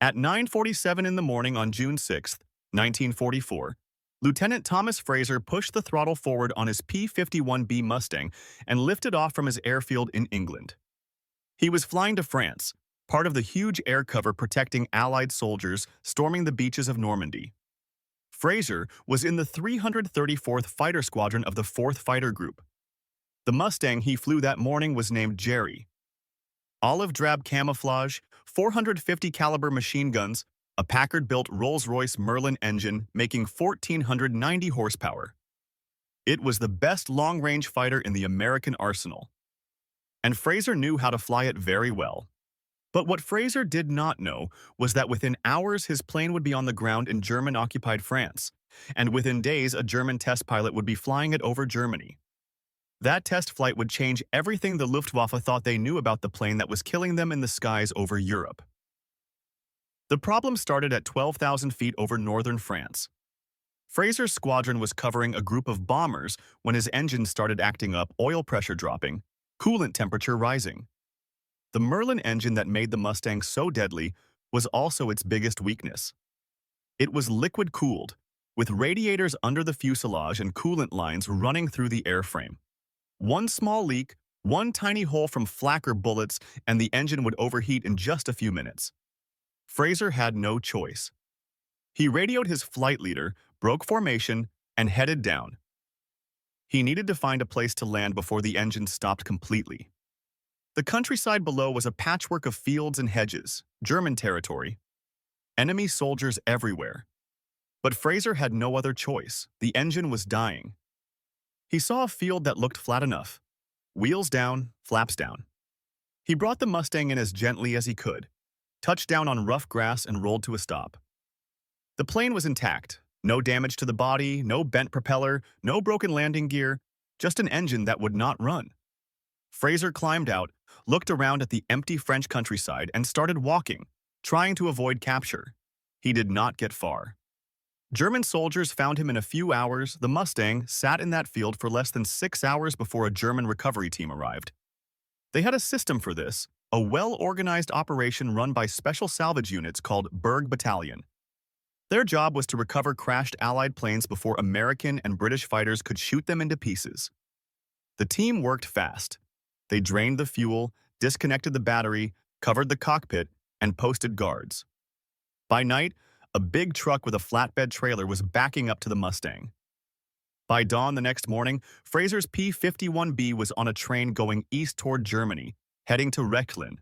At 9:47 in the morning on June 6, 1944, Lieutenant Thomas Fraser pushed the throttle forward on his P-51B Mustang and lifted off from his airfield in England. He was flying to France, part of the huge air cover protecting Allied soldiers storming the beaches of Normandy. Fraser was in the 334th Fighter Squadron of the 4th Fighter Group. The Mustang he flew that morning was named Jerry. Olive drab camouflage, 450 caliber machine guns, a Packard-built Rolls-Royce Merlin engine making 1,490 horsepower. It was the best long-range fighter in the American arsenal. And Fraser knew how to fly it very well. But what Fraser did not know was that within hours his plane would be on the ground in German-occupied France, and within days a German test pilot would be flying it over Germany. That test flight would change everything the Luftwaffe thought they knew about the plane that was killing them in the skies over Europe. The problem started at 12,000 feet over northern France. Fraser's squadron was covering a group of bombers when his engine started acting up, oil pressure dropping, coolant temperature rising. The Merlin engine that made the Mustang so deadly was also its biggest weakness. It was liquid-cooled, with radiators under the fuselage and coolant lines running through the airframe. One small leak, one tiny hole from flak or bullets, and the engine would overheat in just a few minutes. Fraser had no choice. He radioed his flight leader, broke formation, and headed down. He needed to find a place to land before the engine stopped completely. The countryside below was a patchwork of fields and hedges, German territory. Enemy soldiers everywhere. But Fraser had no other choice. The engine was dying. He saw a field that looked flat enough. Wheels down, flaps down. He brought the Mustang in as gently as he could, touched down on rough grass and rolled to a stop. The plane was intact. No damage to the body, no bent propeller, no broken landing gear, just an engine that would not run. Fraser climbed out, looked around at the empty French countryside, and started walking, trying to avoid capture. He did not get far. German soldiers found him in a few hours. The Mustang sat in that field for less than 6 hours before a German recovery team arrived. They had a system for this, a well-organized operation run by special salvage units called Berg Battalion. Their job was to recover crashed Allied planes before American and British fighters could shoot them into pieces. The team worked fast. They drained the fuel, disconnected the battery, covered the cockpit, and posted guards. By night, a big truck with a flatbed trailer was backing up to the Mustang. By dawn the next morning, Fraser's P-51B was on a train going east toward Germany, heading to Rechlin,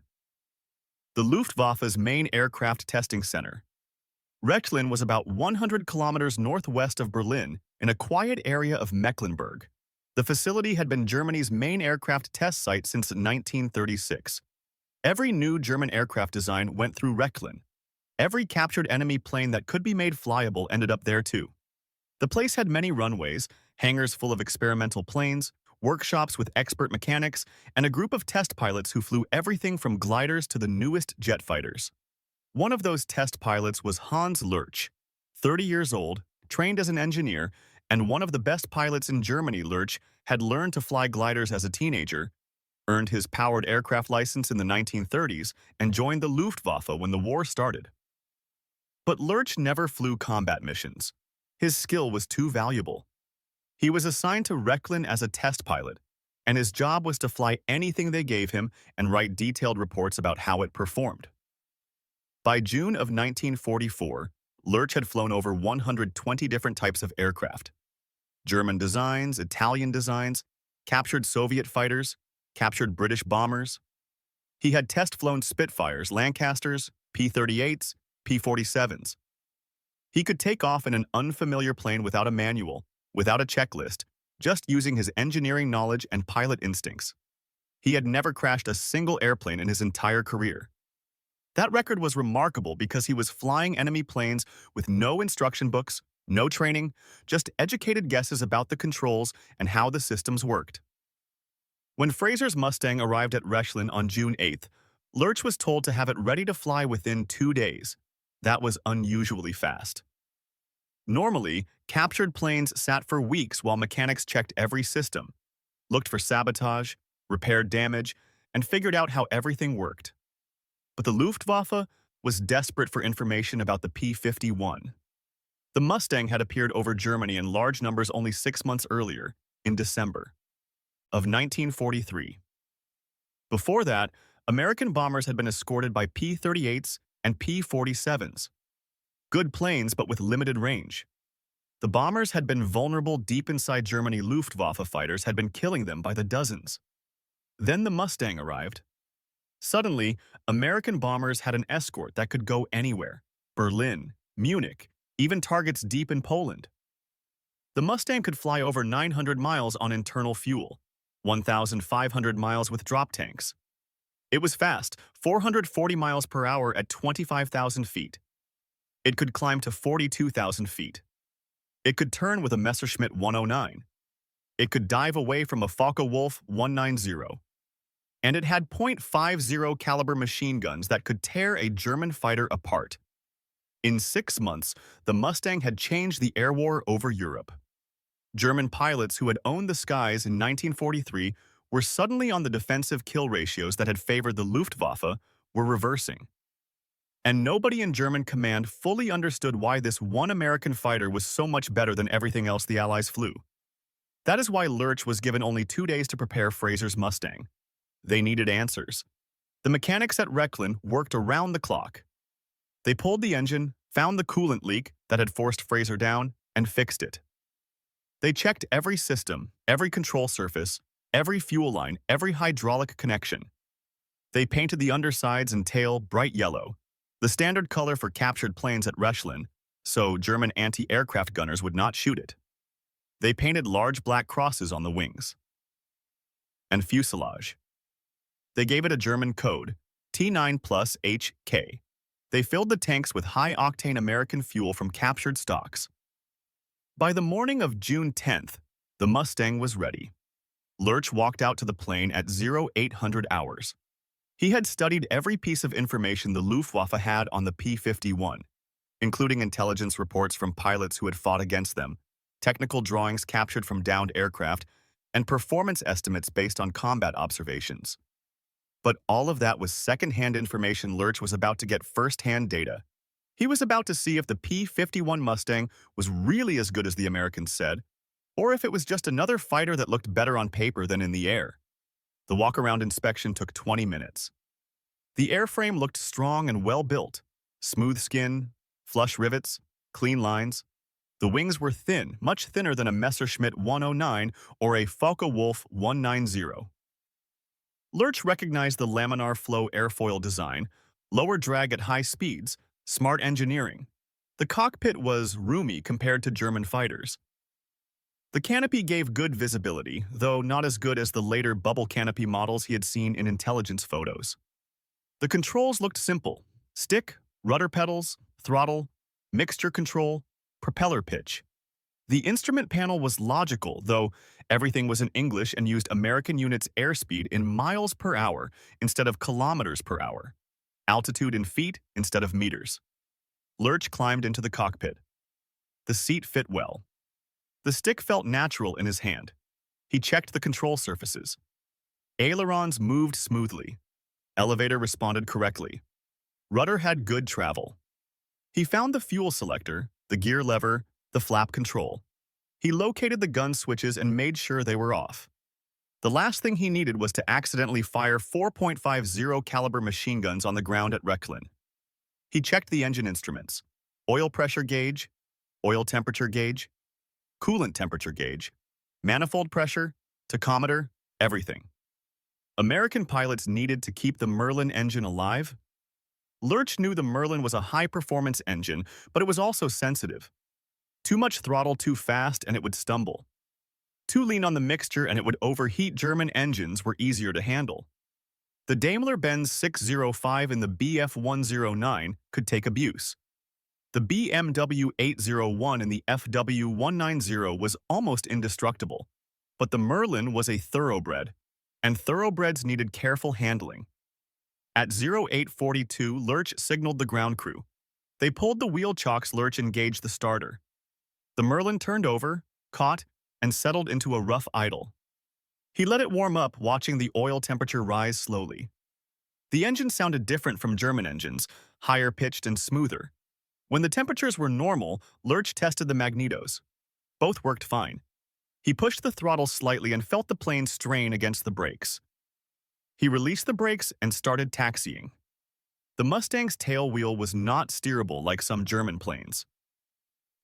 the Luftwaffe's main aircraft testing center. Rechlin was about 100 kilometers northwest of Berlin in a quiet area of Mecklenburg. The facility had been Germany's main aircraft test site since 1936. Every new German aircraft design went through Rechlin. Every captured enemy plane that could be made flyable ended up there too. The place had many runways, hangars full of experimental planes, workshops with expert mechanics, and a group of test pilots who flew everything from gliders to the newest jet fighters. One of those test pilots was Hans Lurch, 30 years old, trained as an engineer, and one of the best pilots in Germany. Lurch had learned to fly gliders as a teenager, earned his powered aircraft license in the 1930s, and joined the Luftwaffe when the war started. But Lurch never flew combat missions. His skill was too valuable. He was assigned to Rechlin as a test pilot, and his job was to fly anything they gave him and write detailed reports about how it performed. By June of 1944, Lurch had flown over 120 different types of aircraft. German designs, Italian designs, captured Soviet fighters, captured British bombers. He had test-flown Spitfires, Lancasters, P-38s, P-47s. He could take off in an unfamiliar plane without a manual, without a checklist, just using his engineering knowledge and pilot instincts. He had never crashed a single airplane in his entire career. That record was remarkable because he was flying enemy planes with no instruction books, no training, just educated guesses about the controls and how the systems worked. When Fraser's Mustang arrived at Rechlin on June 8th, Lurch was told to have it ready to fly within 2 days. That was unusually fast. Normally, captured planes sat for weeks while mechanics checked every system, looked for sabotage, repaired damage, and figured out how everything worked. But the Luftwaffe, was desperate for information about the P-51. The Mustang had appeared over Germany in large numbers only 6 months earlier, in December of 1943. Before that, American bombers had been escorted by P-38s and P-47s. Good planes, but with limited range. The bombers had been vulnerable deep inside Germany. Luftwaffe fighters had been killing them by the dozens. Then the Mustang arrived. Suddenly, American bombers had an escort that could go anywhere. Berlin, Munich, even targets deep in Poland. The Mustang could fly over 900 miles on internal fuel, 1,500 miles with drop tanks. It was fast, 440 miles per hour at 25,000 feet. It could climb to 42,000 feet. It could turn with a Messerschmitt 109. It could dive away from a Focke-Wulf 190. And it had .50 caliber machine guns that could tear a German fighter apart. In 6 months, the Mustang had changed the air war over Europe. German pilots who had owned the skies in 1943 were suddenly on the defensive kill ratios that had favored the Luftwaffe were reversing. And nobody in German command fully understood why this one American fighter was so much better than everything else the Allies flew. That is why Lurch was given only 2 days to prepare Fraser's Mustang. They needed answers. The mechanics at Rechlin worked around the clock. They pulled the engine, found the coolant leak that had forced Fraser down, and fixed it. They checked every system, every control surface, every fuel line, every hydraulic connection. They painted the undersides and tail bright yellow, the standard color for captured planes at Rechlin, so German anti-aircraft gunners would not shoot it. They painted large black crosses on the wings and fuselage. They gave it a German code, T9 plus HK. They filled the tanks with high-octane American fuel from captured stocks. By the morning of June 10th, the Mustang was ready. Lurch walked out to the plane at 0800 hours. He had studied every piece of information the Luftwaffe had on the P-51, including intelligence reports from pilots who had fought against them, technical drawings captured from downed aircraft, and performance estimates based on combat observations. But all of that was second-hand information. Lurch was about to get first-hand data. He was about to see if the P-51 Mustang was really as good as the Americans said, or if it was just another fighter that looked better on paper than in the air. The walk-around inspection took 20 minutes. The airframe looked strong and well-built. Smooth skin, flush rivets, clean lines. The wings were thin, much thinner than a Messerschmitt 109 or a Focke-Wulf 190. Lurch recognized the laminar flow airfoil design, lower drag at high speeds, smart engineering. The cockpit was roomy compared to German fighters. The canopy gave good visibility, though not as good as the later bubble canopy models he had seen in intelligence photos. The controls looked simple: stick, rudder pedals, throttle, mixture control, propeller pitch. The instrument panel was logical, though everything was in English and used American units airspeed in miles per hour instead of kilometers per hour, altitude in feet instead of meters. Lurch climbed into the cockpit. The seat fit well. The stick felt natural in his hand. He checked the control surfaces. Ailerons moved smoothly. Elevator responded correctly. Rudder had good travel. He found the fuel selector, the gear lever, the flap control. He located the gun switches and made sure they were off. The last thing he needed was to accidentally fire 4.50 caliber machine guns on the ground at Rechlin. He checked the engine instruments: oil pressure gauge, oil temperature gauge, coolant temperature gauge, manifold pressure, tachometer, everything. American pilots needed to keep the Merlin engine alive. Lurch knew the Merlin was a high-performance engine, but it was also sensitive. Too much throttle too fast and it would stumble. Too lean on the mixture and it would overheat. German engines were easier to handle. The Daimler-Benz 605 and the Bf 109 could take abuse. The BMW 801 and the FW 190 was almost indestructible. But the Merlin was a thoroughbred, and thoroughbreds needed careful handling. At 0842, Lurch signaled the ground crew. They pulled the wheel chocks. Lurch engaged the starter. The Merlin turned over, caught, and settled into a rough idle. He let it warm up, watching the oil temperature rise slowly. The engine sounded different from German engines, higher pitched and smoother. When the temperatures were normal, Lurch tested the magnetos. Both worked fine. He pushed the throttle slightly and felt the plane strain against the brakes. He released the brakes and started taxiing. The Mustang's tail wheel was not steerable like some German planes.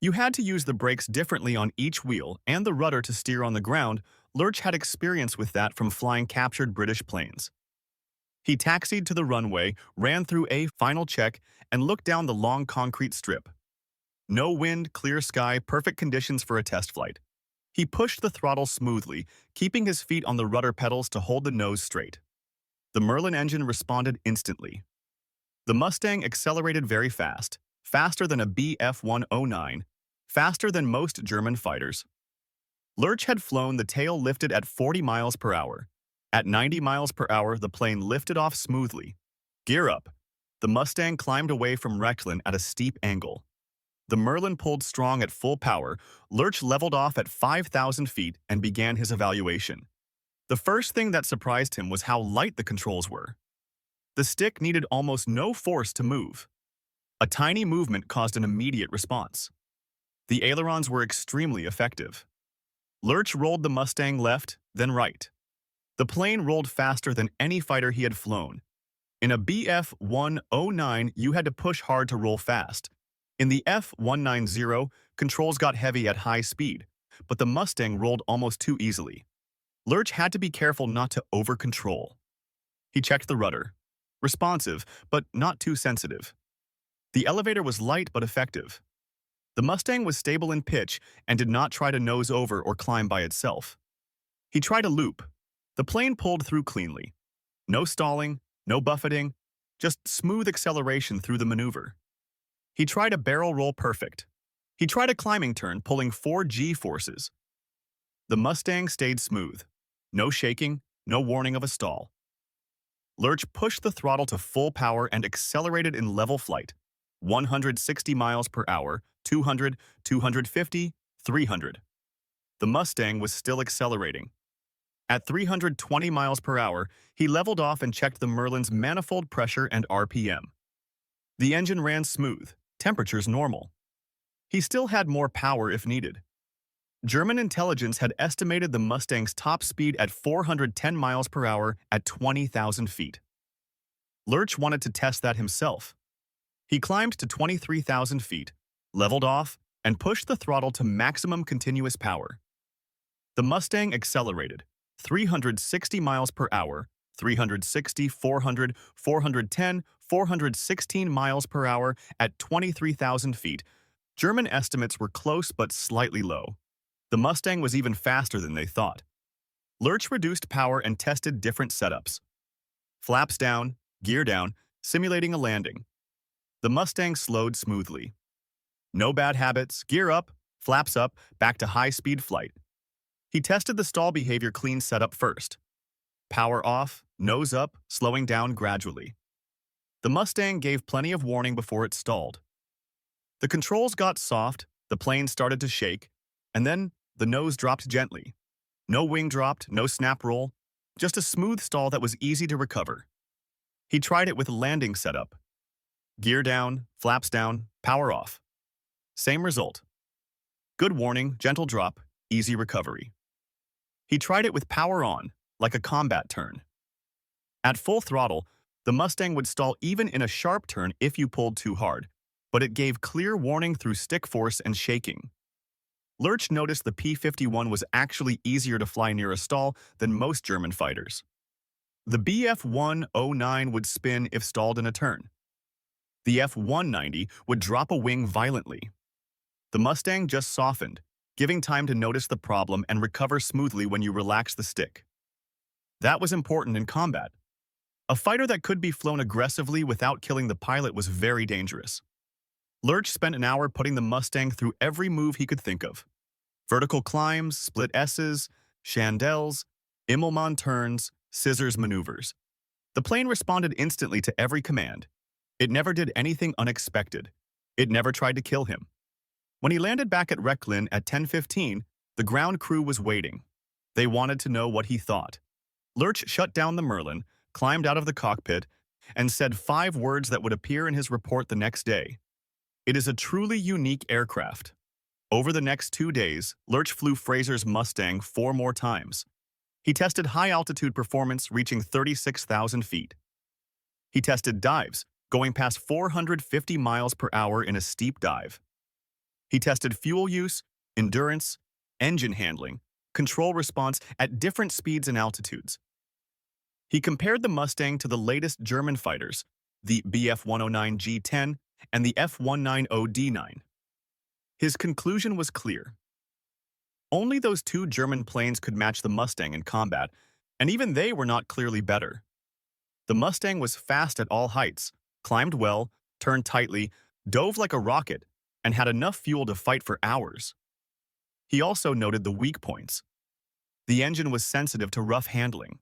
You had to use the brakes differently on each wheel and the rudder to steer on the ground. Lurch had experience with that from flying captured British planes. He taxied to the runway, ran through a final check, and looked down the long concrete strip. No wind, clear sky, perfect conditions for a test flight. He pushed the throttle smoothly, keeping his feet on the rudder pedals to hold the nose straight. The Merlin engine responded instantly. The Mustang accelerated very fast, faster than a Bf-109, faster than most German fighters. Lurch had flown the tail lifted at 40 miles per hour. At 90 miles per hour, the plane lifted off smoothly. Gear up. The Mustang climbed away from Rechlin at a steep angle. The Merlin pulled strong at full power. Lurch leveled off at 5,000 feet and began his evaluation. The first thing that surprised him was how light the controls were. The stick needed almost no force to move. A tiny movement caused an immediate response. The ailerons were extremely effective. Lurch rolled the Mustang left, then right. The plane rolled faster than any fighter he had flown. In a Bf-109, you had to push hard to roll fast. In the F-190, controls got heavy at high speed, but the Mustang rolled almost too easily. Lurch had to be careful not to over-control. He checked the rudder. Responsive, but not too sensitive. The elevator was light but effective. The Mustang was stable in pitch and did not try to nose over or climb by itself. He tried a loop. The plane pulled through cleanly. No stalling, no buffeting, just smooth acceleration through the maneuver. He tried a barrel roll perfect. He tried a climbing turn, pulling 4 G-forces. The Mustang stayed smooth. No shaking, no warning of a stall. Lurch pushed the throttle to full power and accelerated in level flight. 160 miles per hour, 200, 250, 300. The Mustang was still accelerating. At 320 miles per hour, he leveled off and checked the Merlin's manifold pressure and RPM. The engine ran smooth, temperatures normal. He still had more power if needed. German intelligence had estimated the Mustang's top speed at 410 miles per hour at 20,000 feet. Lurch wanted to test that himself. He climbed to 23,000 feet, leveled off, and pushed the throttle to maximum continuous power. The Mustang accelerated, 360 miles per hour, 360, 400, 410, 416 miles per hour at 23,000 feet. German estimates were close but slightly low. The Mustang was even faster than they thought. Lurch reduced power and tested different setups. Flaps down, gear down, simulating a landing. The Mustang slowed smoothly. No bad habits, gear up, flaps up, back to high-speed flight. He tested the stall behavior clean setup first. Power off, nose up, slowing down gradually. The Mustang gave plenty of warning before it stalled. The controls got soft, the plane started to shake, and then the nose dropped gently. No wing dropped, no snap roll, just a smooth stall that was easy to recover. He tried it with a landing setup. Gear down, flaps down, power off. Same result. Good warning, gentle drop, easy recovery. He tried it with power on, like a combat turn. At full throttle, the Mustang would stall even in a sharp turn if you pulled too hard, but it gave clear warning through stick force and shaking. Lurch noticed the P-51 was actually easier to fly near a stall than most German fighters. The Bf-109 would spin if stalled in a turn. The F-190 would drop a wing violently. The Mustang just softened, giving time to notice the problem and recover smoothly when you relax the stick. That was important in combat. A fighter that could be flown aggressively without killing the pilot was very dangerous. Lurch spent an hour putting the Mustang through every move he could think of. Vertical climbs, split S's, chandelles, Immelmann turns, scissors maneuvers. The plane responded instantly to every command. It never did anything unexpected. It never tried to kill him. When he landed back at Rechlin at 10:15, the ground crew was waiting. They wanted to know what he thought. Lurch shut down the Merlin, climbed out of the cockpit, and said 5 words that would appear in his report the next day. It is a truly unique aircraft. Over the next 2 days, Lurch flew Fraser's Mustang 4 more times. He tested high-altitude performance reaching 36,000 feet. He tested dives, going past 450 miles per hour in a steep dive. He tested fuel use, endurance, engine handling, control response at different speeds and altitudes. He compared the Mustang to the latest German fighters, the Bf-109 G10 and the F-190 D9. His conclusion was clear. Only those 2 German planes could match the Mustang in combat, and even they were not clearly better. The Mustang was fast at all heights, climbed well, turned tightly, dove like a rocket, and had enough fuel to fight for hours. He also noted the weak points. The engine was sensitive to rough handling.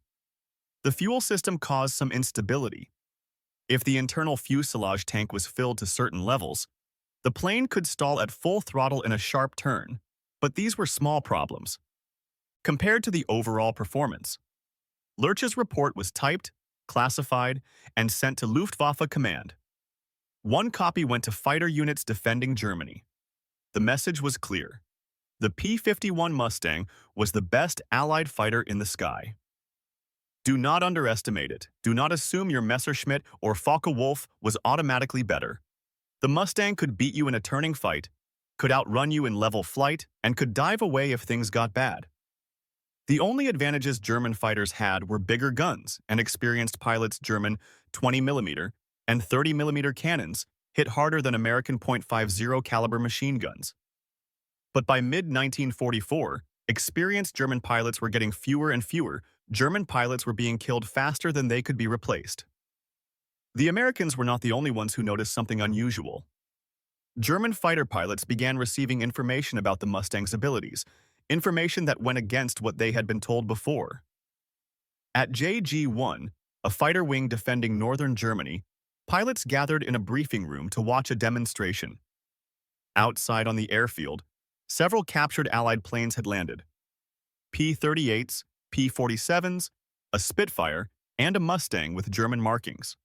The fuel system caused some instability. If the internal fuselage tank was filled to certain levels, the plane could stall at full throttle in a sharp turn, but these were small problems. Compared to the overall performance, Lurch's report was typed, classified, and sent to Luftwaffe Command. 1 copy went to fighter units defending Germany. The message was clear. The P-51 Mustang was the best Allied fighter in the sky. Do not underestimate it. Do not assume your Messerschmitt or Focke-Wulf was automatically better. The Mustang could beat you in a turning fight, could outrun you in level flight, and could dive away if things got bad. The only advantages German fighters had were bigger guns and experienced pilots. German 20mm and 30mm cannons hit harder than American .50 caliber machine guns. But by mid-1944, experienced German pilots were getting fewer and fewer. German pilots were being killed faster than they could be replaced. The Americans were not the only ones who noticed something unusual. German fighter pilots began receiving information about the Mustang's abilities, information that went against what they had been told before. At JG-1, a fighter wing defending northern Germany, pilots gathered in a briefing room to watch a demonstration. Outside on the airfield, several captured Allied planes had landed. P-38s, P-47s, a Spitfire, and a Mustang with German markings.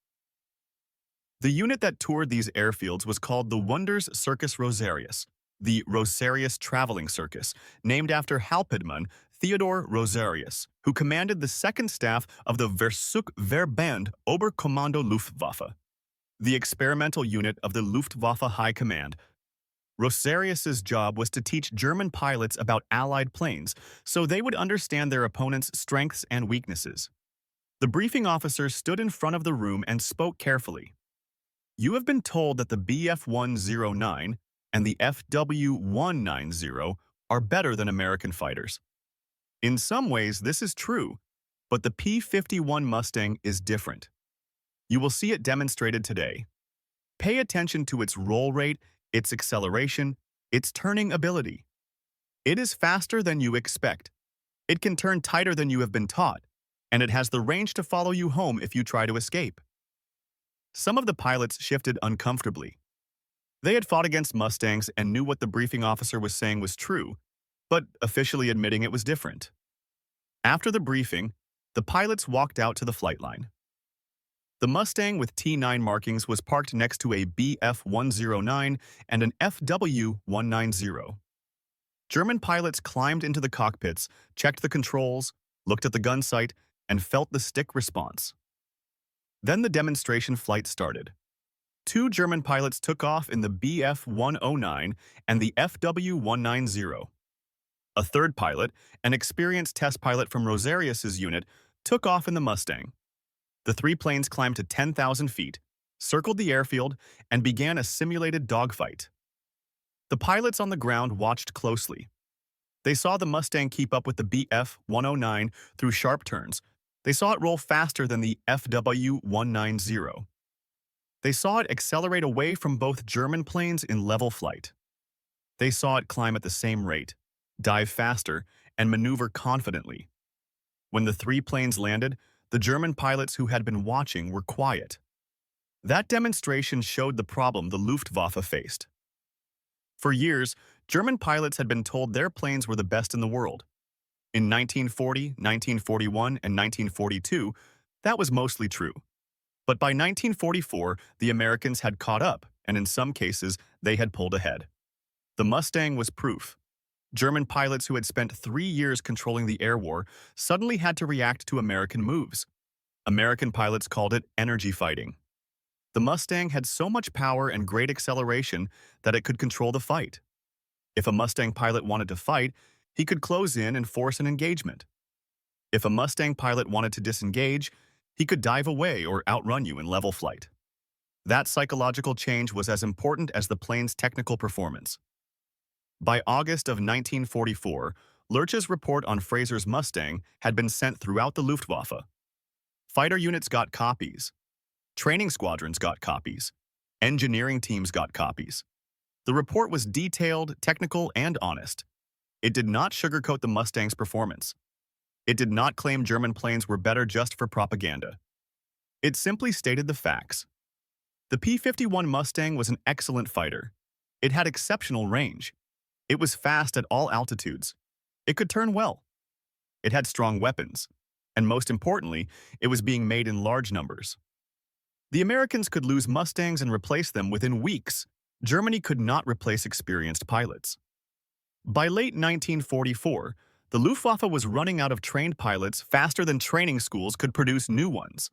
The unit that toured these airfields was called the Wunders Circus Rosarius, the Rosarius Traveling Circus, named after Hauptmann Theodor Rosarius, who commanded the second staff of the Versuchverband Oberkommando Luftwaffe, the experimental unit of the Luftwaffe High Command. Rosarius's job was to teach German pilots about Allied planes so they would understand their opponent's strengths and weaknesses. The briefing officer stood in front of the room and spoke carefully. You have been told that the Bf-109 and the FW-190 are better than American fighters. In some ways, this is true, but the P-51 Mustang is different. You will see it demonstrated today. Pay attention to its roll rate, its acceleration, its turning ability. It is faster than you expect. It can turn tighter than you have been taught, and it has the range to follow you home if you try to escape. Some of the pilots shifted uncomfortably. They had fought against Mustangs and knew what the briefing officer was saying was true, but officially admitting it was different. After the briefing, the pilots walked out to the flight line. The Mustang with T9 markings was parked next to a Bf-109 and an FW-190. German pilots climbed into the cockpits, checked the controls, looked at the gun sight, and felt the stick response. Then the demonstration flight started. 2 German pilots took off in the Bf-109 and the FW-190. A third pilot, an experienced test pilot from Rosarius's unit, took off in the Mustang. The 3 planes climbed to 10,000 feet, circled the airfield, and began a simulated dogfight. The pilots on the ground watched closely. They saw the Mustang keep up with the Bf-109 through sharp turns. They saw it roll faster than the FW-190. They saw it accelerate away from both German planes in level flight. They saw it climb at the same rate, dive faster, and maneuver confidently. When the 3 planes landed, the German pilots who had been watching were quiet. That demonstration showed the problem the Luftwaffe faced. For years, German pilots had been told their planes were the best in the world. In 1940, 1941, and 1942, that was mostly true. But by 1944, the Americans had caught up, and in some cases, they had pulled ahead. The Mustang was proof. German pilots who had spent 3 years controlling the air war suddenly had to react to American moves. American pilots called it energy fighting. The Mustang had so much power and great acceleration that it could control the fight. If a Mustang pilot wanted to fight, he could close in and force an engagement. If a Mustang pilot wanted to disengage, he could dive away or outrun you in level flight. That psychological change was as important as the plane's technical performance. By August of 1944, Lurch's report on Fraser's Mustang had been sent throughout the Luftwaffe. Fighter units got copies. Training squadrons got copies. Engineering teams got copies. The report was detailed, technical, and honest. It did not sugarcoat the Mustang's performance. It did not claim German planes were better just for propaganda. It simply stated the facts. The P-51 Mustang was an excellent fighter. It had exceptional range. It was fast at all altitudes. It could turn well. It had strong weapons. And most importantly, it was being made in large numbers. The Americans could lose Mustangs and replace them within weeks. Germany could not replace experienced pilots. By late 1944, the Luftwaffe was running out of trained pilots faster than training schools could produce new ones.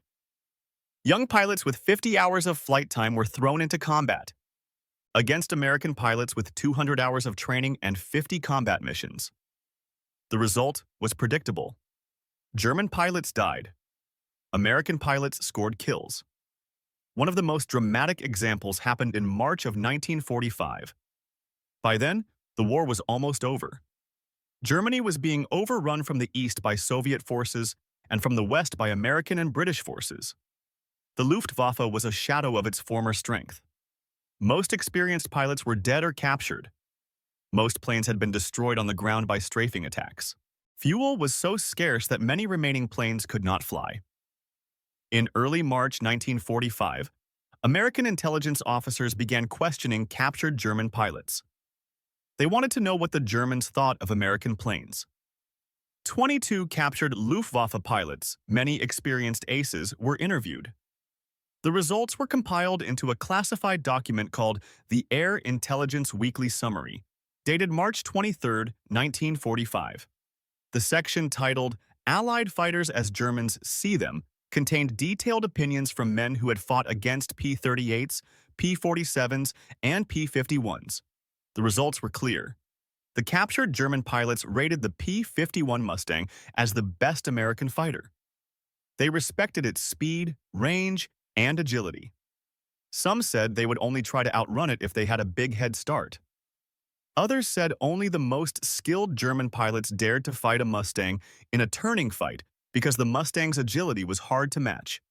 Young pilots with 50 hours of flight time were thrown into combat against American pilots with 200 hours of training and 50 combat missions. The result was predictable. German pilots died. American pilots scored kills. One of the most dramatic examples happened in March of 1945. By then, the war was almost over. Germany was being overrun from the east by Soviet forces and from the west by American and British forces. The Luftwaffe was a shadow of its former strength. Most experienced pilots were dead or captured. Most planes had been destroyed on the ground by strafing attacks. Fuel was so scarce that many remaining planes could not fly. In early March 1945, American intelligence officers began questioning captured German pilots. They wanted to know what the Germans thought of American planes. 22 captured Luftwaffe pilots, many experienced aces, were interviewed. The results were compiled into a classified document called the Air Intelligence Weekly Summary, dated March 23, 1945. The section titled Allied Fighters as Germans See Them contained detailed opinions from men who had fought against P-38s, P-47s, and P-51s. The results were clear. The captured German pilots rated the P-51 Mustang as the best American fighter. They respected its speed, range, and agility. Some said they would only try to outrun it if they had a big head start. Others said only the most skilled German pilots dared to fight a Mustang in a turning fight because the Mustang's agility was hard to match.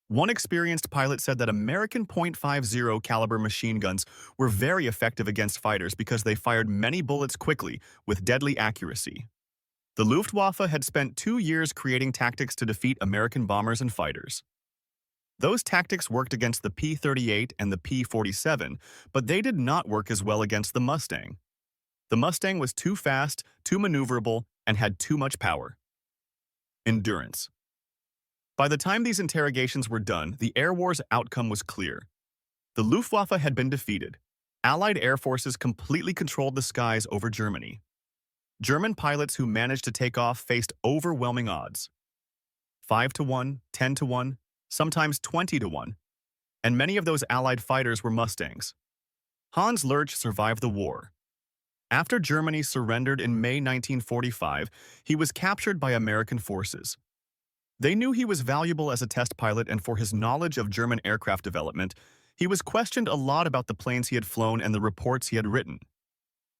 One experienced pilot said that American .50 caliber machine guns were very effective against fighters because they fired many bullets quickly with deadly accuracy. The Luftwaffe had spent 2 years creating tactics to defeat American bombers and fighters. Those tactics worked against the P-38 and the P-47, but they did not work as well against the Mustang. The Mustang was too fast, too maneuverable, and had too much power. Endurance. By the time these interrogations were done, the air war's outcome was clear. The Luftwaffe had been defeated. Allied air forces completely controlled the skies over Germany. German pilots who managed to take off faced overwhelming odds. 5-1, 10-1, sometimes 20-1, and many of those Allied fighters were Mustangs. Hans Lurch survived the war. After Germany surrendered in May 1945, he was captured by American forces. They knew he was valuable as a test pilot, and for his knowledge of German aircraft development, he was questioned a lot about the planes he had flown and the reports he had written.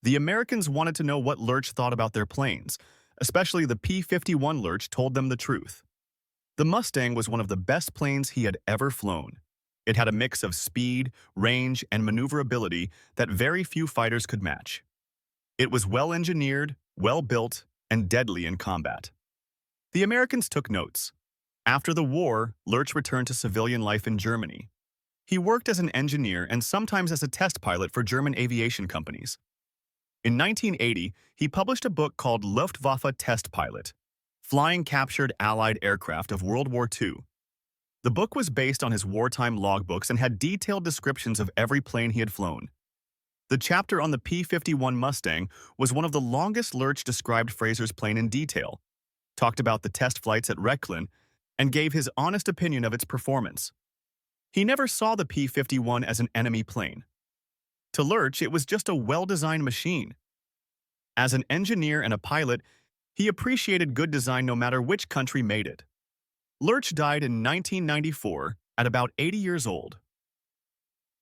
The Americans wanted to know what Lurch thought about their planes, especially the P-51. Lurch told them the truth. The Mustang was one of the best planes he had ever flown. It had a mix of speed, range, and maneuverability that very few fighters could match. It was well-engineered, well-built, and deadly in combat. The Americans took notes. After the war, Lurch returned to civilian life in Germany. He worked as an engineer and sometimes as a test pilot for German aviation companies. In 1980, he published a book called Luftwaffe Test Pilot, Flying Captured Allied Aircraft of World War II. The book was based on his wartime logbooks and had detailed descriptions of every plane he had flown. The chapter on the P-51 Mustang was one of the longest. Lurch described Fraser's plane in detail, talked about the test flights at Rechlin, and gave his honest opinion of its performance. He never saw the P-51 as an enemy plane. To Lurch, it was just a well-designed machine. As an engineer and a pilot, he appreciated good design no matter which country made it. Lurch died in 1994 at about 80 years old.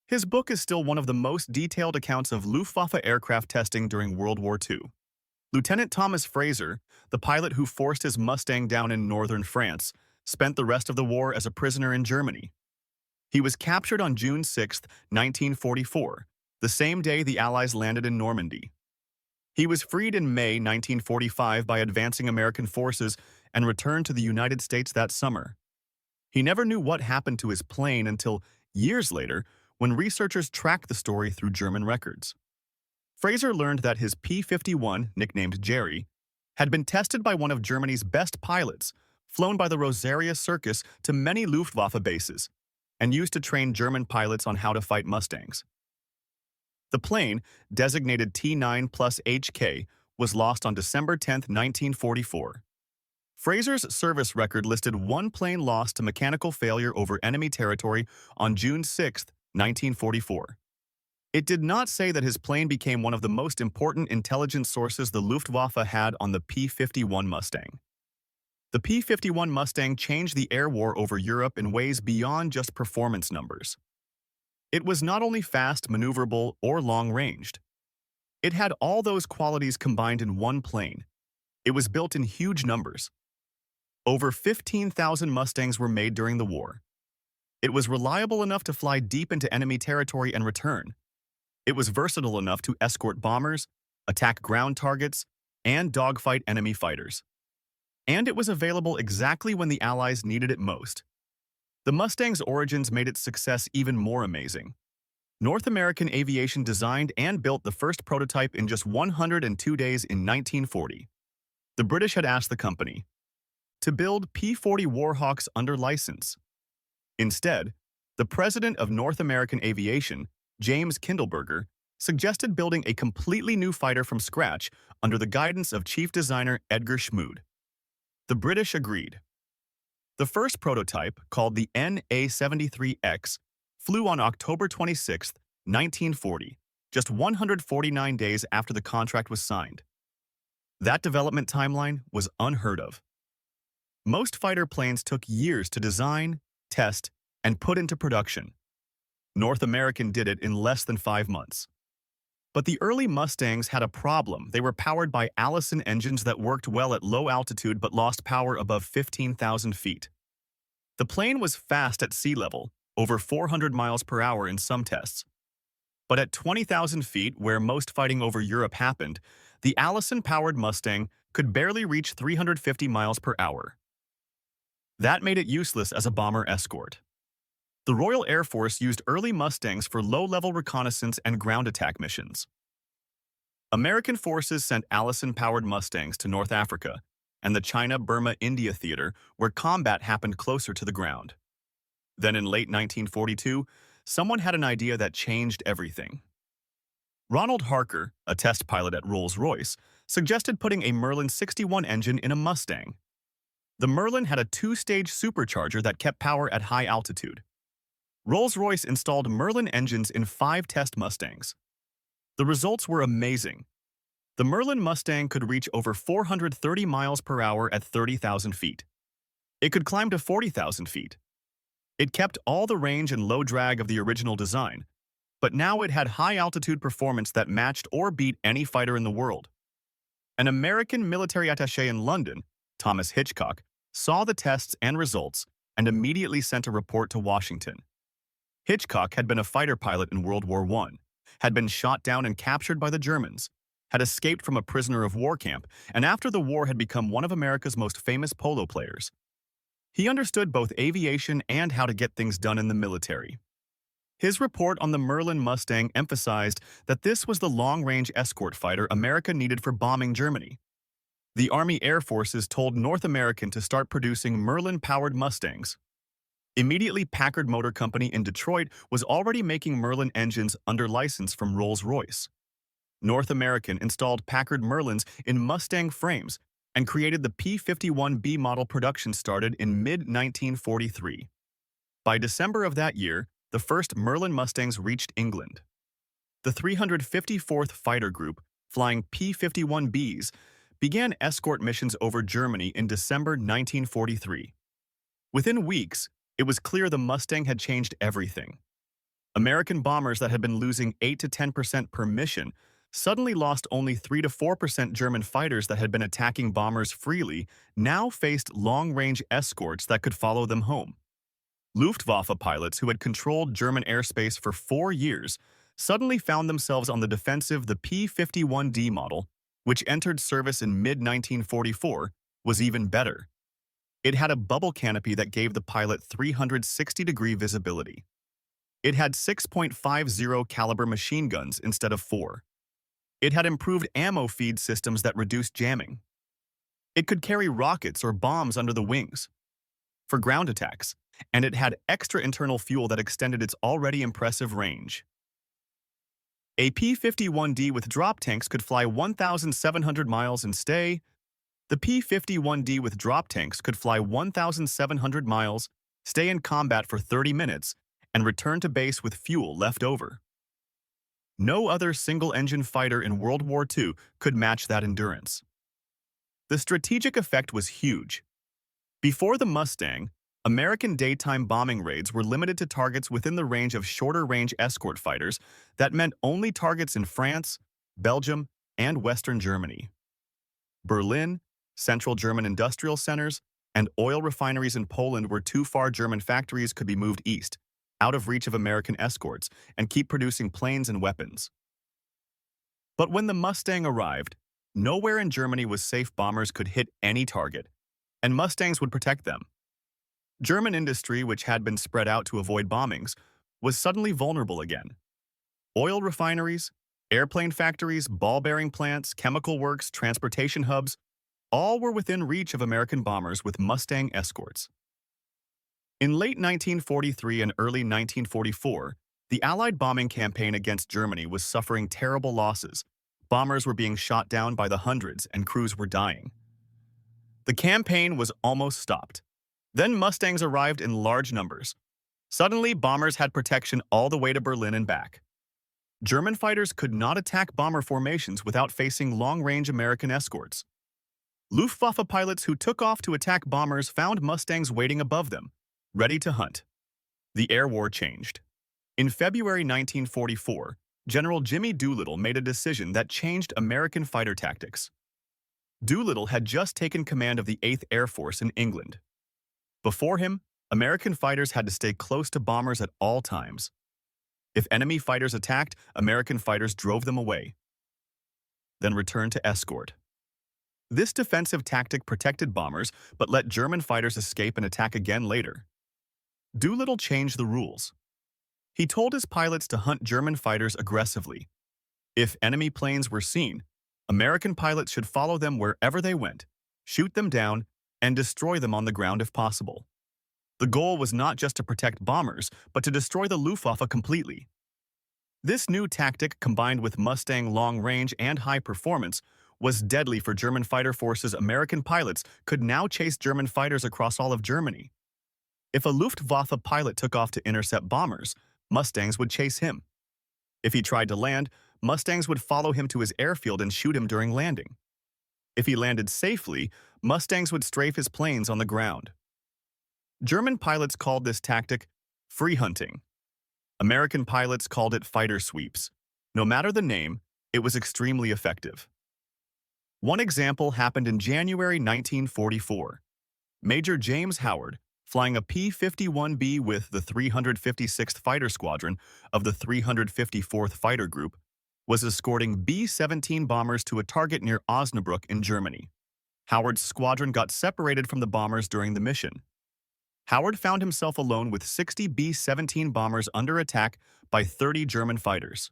His book is still one of the most detailed accounts of Luftwaffe aircraft testing during World War II. Lieutenant Thomas Fraser, the pilot who forced his Mustang down in northern France, spent the rest of the war as a prisoner in Germany. He was captured on June 6, 1944, the same day the Allies landed in Normandy. He was freed in May 1945 by advancing American forces and returned to the United States that summer. He never knew what happened to his plane until years later when researchers tracked the story through German records. Fraser learned that his P-51, nicknamed Jerry, had been tested by one of Germany's best pilots, flown by the Rosaria Circus to many Luftwaffe bases, and used to train German pilots on how to fight Mustangs. The plane, designated T9 plus HK, was lost on December 10, 1944. Fraser's service record listed one plane lost to mechanical failure over enemy territory on June 6, 1944. It did not say that his plane became one of the most important intelligence sources the Luftwaffe had on the P-51 Mustang. The P-51 Mustang changed the air war over Europe in ways beyond just performance numbers. It was not only fast, maneuverable, or long-ranged. It had all those qualities combined in one plane. It was built in huge numbers. Over 15,000 Mustangs were made during the war. It was reliable enough to fly deep into enemy territory and return. It was versatile enough to escort bombers, attack ground targets, and dogfight enemy fighters. And it was available exactly when the Allies needed it most. The Mustang's origins made its success even more amazing. North American Aviation designed and built the first prototype in just 102 days in 1940. The British had asked the company to build P-40 Warhawks under license. Instead, the president of North American Aviation, James Kindleberger, suggested building a completely new fighter from scratch under the guidance of chief designer Edgar Schmood. The British agreed. The first prototype, called the NA-73X, flew on October 26, 1940, just 149 days after the contract was signed. That development timeline was unheard of. Most fighter planes took years to design, test, and put into production. North American did it in less than 5 months. But the early Mustangs had a problem. They were powered by Allison engines that worked well at low altitude but lost power above 15,000 feet. The plane was fast at sea level, over 400 miles per hour in some tests. But at 20,000 feet, where most fighting over Europe happened, the Allison-powered Mustang could barely reach 350 miles per hour. That made it useless as a bomber escort. The Royal Air Force used early Mustangs for low-level reconnaissance and ground attack missions. American forces sent Allison-powered Mustangs to North Africa and the China-Burma-India theater, where combat happened closer to the ground. Then in late 1942, someone had an idea that changed everything. Ronald Harker, a test pilot at Rolls-Royce, suggested putting a Merlin 61 engine in a Mustang. The Merlin had a 2-stage supercharger that kept power at high altitude. Rolls-Royce installed Merlin engines in 5 test Mustangs. The results were amazing. The Merlin Mustang could reach over 430 miles per hour at 30,000 feet. It could climb to 40,000 feet. It kept all the range and low drag of the original design, but now it had high-altitude performance that matched or beat any fighter in the world. An American military attaché in London, Thomas Hitchcock, saw the tests and results and immediately sent a report to Washington. Hitchcock had been a fighter pilot in World War I, had been shot down and captured by the Germans, had escaped from a prisoner of war camp, and after the war had become one of America's most famous polo players. He understood both aviation and how to get things done in the military. His report on the Merlin Mustang emphasized that this was the long-range escort fighter America needed for bombing Germany. The Army Air Forces told North American to start producing Merlin-powered Mustangs. Immediately, Packard Motor Company in Detroit was already making Merlin engines under license from Rolls-Royce. North American installed Packard Merlins in Mustang frames and created the P-51B model. Production started in mid-1943. By December of that year, the first Merlin Mustangs reached England. The 354th Fighter Group, flying P-51Bs, began escort missions over Germany in December 1943. Within weeks, it was clear the Mustang had changed everything. American bombers that had been losing 8 to 10% per mission suddenly lost only 3 to 4%. German fighters that had been attacking bombers freely now faced long-range escorts that could follow them home. Luftwaffe pilots who had controlled German airspace for 4 years suddenly found themselves on the defensive. The P-51D model, which entered service in mid-1944, was even better. It had a bubble canopy that gave the pilot 360-degree visibility. It had 6.50 caliber machine guns instead of 4. It had improved ammo feed systems that reduced jamming. It could carry rockets or bombs under the wings for ground attacks, and it had extra internal fuel that extended its already impressive range. A P-51D with drop tanks could fly 1,700 miles and stay. The P-51D with drop tanks could fly 1,700 miles, stay in combat for 30 minutes, and return to base with fuel left over. No other single-engine fighter in World War II could match that endurance. The strategic effect was huge. Before the Mustang, American daytime bombing raids were limited to targets within the range of shorter-range escort fighters that meant only targets in France, Belgium, and Western Germany. Berlin, Central German industrial centers, and oil refineries in Poland were too far. German factories could be moved east, out of reach of American escorts, and keep producing planes and weapons. But when the Mustang arrived, nowhere in Germany was safe. Bombers could hit any target, and Mustangs would protect them. German industry, which had been spread out to avoid bombings, was suddenly vulnerable again. Oil refineries, airplane factories, ball-bearing plants, chemical works, transportation hubs, all were within reach of American bombers with Mustang escorts. In late 1943 and early 1944, the Allied bombing campaign against Germany was suffering terrible losses. Bombers were being shot down by the hundreds and crews were dying. The campaign was almost stopped. Then Mustangs arrived in large numbers. Suddenly, bombers had protection all the way to Berlin and back. German fighters could not attack bomber formations without facing long-range American escorts. Luftwaffe pilots who took off to attack bombers found Mustangs waiting above them, ready to hunt. The air war changed. In February 1944, General Jimmy Doolittle made a decision that changed American fighter tactics. Doolittle had just taken command of the 8th Air Force in England. Before him, American fighters had to stay close to bombers at all times. If enemy fighters attacked, American fighters drove them away, then returned to escort. This defensive tactic protected bombers but let German fighters escape and attack again later. Doolittle changed the rules. He told his pilots to hunt German fighters aggressively. If enemy planes were seen, American pilots should follow them wherever they went, shoot them down, and destroy them on the ground if possible. The goal was not just to protect bombers, but to destroy the Luftwaffe completely. This new tactic, combined with Mustang long range and high performance, was deadly for German fighter forces. American pilots could now chase German fighters across all of Germany. If a Luftwaffe pilot took off to intercept bombers, Mustangs would chase him. If he tried to land, Mustangs would follow him to his airfield and shoot him during landing. If he landed safely, Mustangs would strafe his planes on the ground. German pilots called this tactic free hunting. American pilots called it fighter sweeps. No matter the name, it was extremely effective. One example happened in January 1944. Major James Howard, flying a P-51B with the 356th Fighter Squadron of the 354th Fighter Group, was escorting B-17 bombers to a target near Osnabrück in Germany. Howard's squadron got separated from the bombers during the mission. Howard found himself alone with 60 B-17 bombers under attack by 30 German fighters.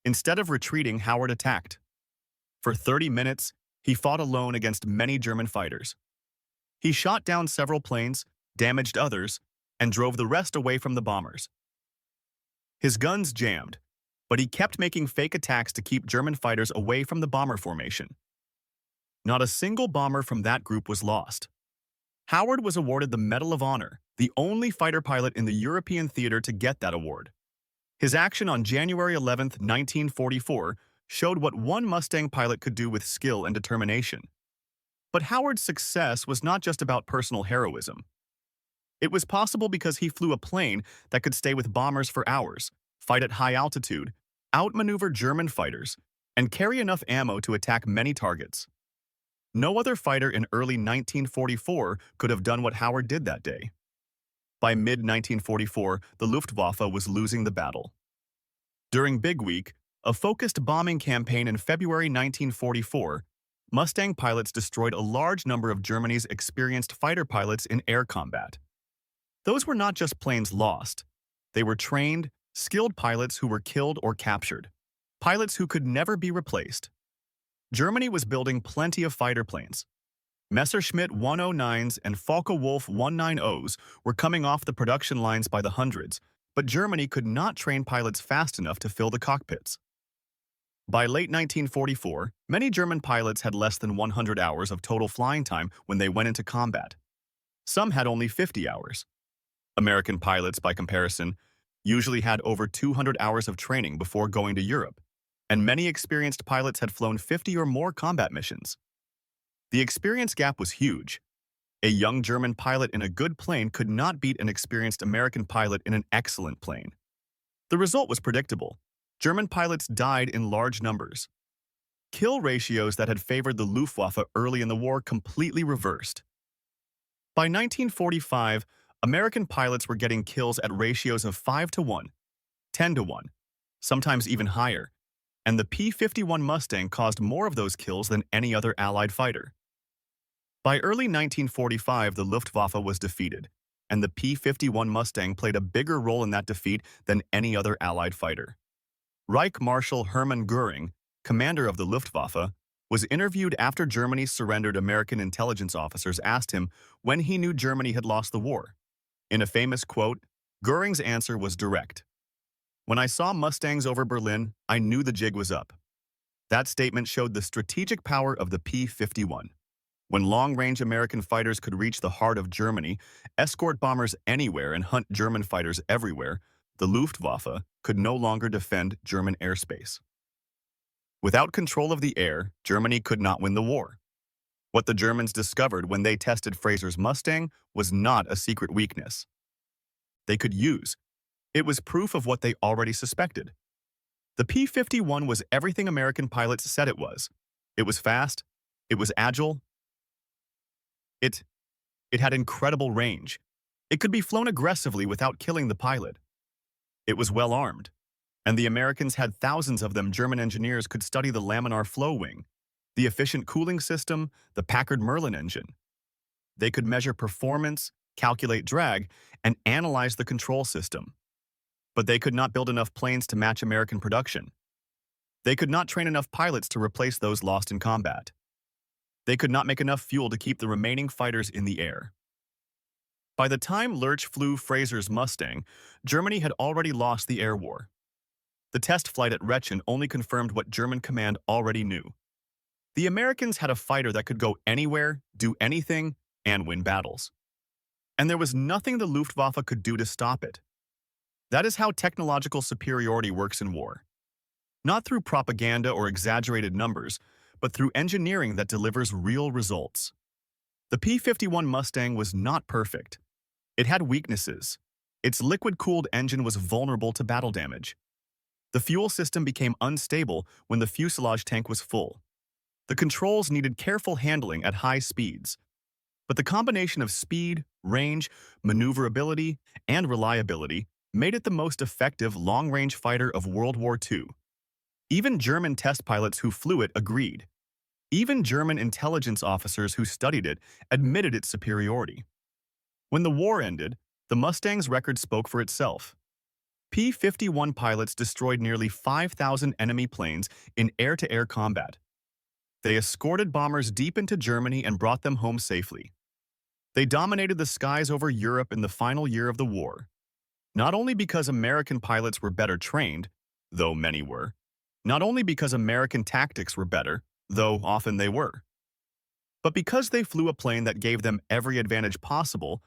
Instead of retreating, Howard attacked. For 30 minutes, he fought alone against many German fighters. He shot down several planes, damaged others, and drove the rest away from the bombers. His guns jammed, but he kept making fake attacks to keep German fighters away from the bomber formation. Not a single bomber from that group was lost. Howard was awarded the Medal of Honor, the only fighter pilot in the European theater to get that award. His action on January 11, 1944, showed what one Mustang pilot could do with skill and determination. But Howard's success was not just about personal heroism. It was possible because he flew a plane that could stay with bombers for hours, fight at high altitude, outmaneuver German fighters, and carry enough ammo to attack many targets. No other fighter in early 1944 could have done what Howard did that day. By mid-1944, the Luftwaffe was losing the battle. During Big Week, a focused bombing campaign in February 1944, Mustang pilots destroyed a large number of Germany's experienced fighter pilots in air combat. Those were not just planes lost. They were trained, skilled pilots who were killed or captured, pilots who could never be replaced. Germany was building plenty of fighter planes. Messerschmitt 109s and Focke-Wulf 190s were coming off the production lines by the hundreds, but Germany could not train pilots fast enough to fill the cockpits. By late 1944, many German pilots had less than 100 hours of total flying time when they went into combat. Some had only 50 hours. American pilots, by comparison, usually had over 200 hours of training before going to Europe, and many experienced pilots had flown 50 or more combat missions. The experience gap was huge. A young German pilot in a good plane could not beat an experienced American pilot in an excellent plane. The result was predictable. German pilots died in large numbers. Kill ratios that had favored the Luftwaffe early in the war completely reversed. By 1945, American pilots were getting kills at ratios of 5-1, 10-1, sometimes even higher, and the P-51 Mustang caused more of those kills than any other Allied fighter. By early 1945, the Luftwaffe was defeated, and the P-51 Mustang played a bigger role in that defeat than any other Allied fighter. Reich Marshal Hermann Göring, commander of the Luftwaffe, was interviewed after Germany surrendered. American intelligence officers asked him when he knew Germany had lost the war. In a famous quote, Göring's answer was direct. "When I saw Mustangs over Berlin, I knew the jig was up." That statement showed the strategic power of the P-51. When long-range American fighters could reach the heart of Germany, escort bombers anywhere and hunt German fighters everywhere, the Luftwaffe could no longer defend German airspace. Without control of the air, Germany could not win the war. What the Germans discovered when they tested Fraser's Mustang was not a secret weakness they could use. It was proof of what they already suspected. The P-51 was everything American pilots said it was. It was fast, it was agile, it had incredible range. It could be flown aggressively without killing the pilot. It was well armed, and the Americans had thousands of them. German engineers could study the laminar flow wing, the efficient cooling system, the Packard Merlin engine. They could measure performance, calculate drag, and analyze the control system. But they could not build enough planes to match American production. They could not train enough pilots to replace those lost in combat. They could not make enough fuel to keep the remaining fighters in the air. By the time Lurch flew Fraser's Mustang, Germany had already lost the air war. The test flight at Rechlin only confirmed what German command already knew. The Americans had a fighter that could go anywhere, do anything, and win battles. And there was nothing the Luftwaffe could do to stop it. That is how technological superiority works in war. Not through propaganda or exaggerated numbers, but through engineering that delivers real results. The P-51 Mustang was not perfect. It had weaknesses. Its liquid-cooled engine was vulnerable to battle damage. The fuel system became unstable when the fuselage tank was full. The controls needed careful handling at high speeds. But the combination of speed, range, maneuverability, and reliability made it the most effective long-range fighter of World War II. Even German test pilots who flew it agreed. Even German intelligence officers who studied it admitted its superiority. When the war ended, the Mustang's record spoke for itself. P-51 pilots destroyed nearly 5,000 enemy planes in air-to-air combat. They escorted bombers deep into Germany and brought them home safely. They dominated the skies over Europe in the final year of the war, not only because American pilots were better trained, though many were, not only because American tactics were better, though often they were, but because they flew a plane that gave them every advantage possible.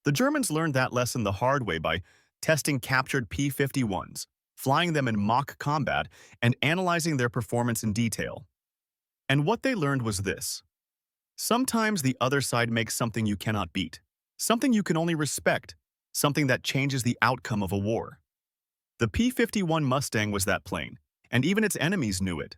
The Germans learned that lesson the hard way by testing captured P-51s, flying them in mock combat, and analyzing their performance in detail. And what they learned was this: sometimes the other side makes something you cannot beat, something you can only respect, something that changes the outcome of a war. The P-51 Mustang was that plane, and even its enemies knew it.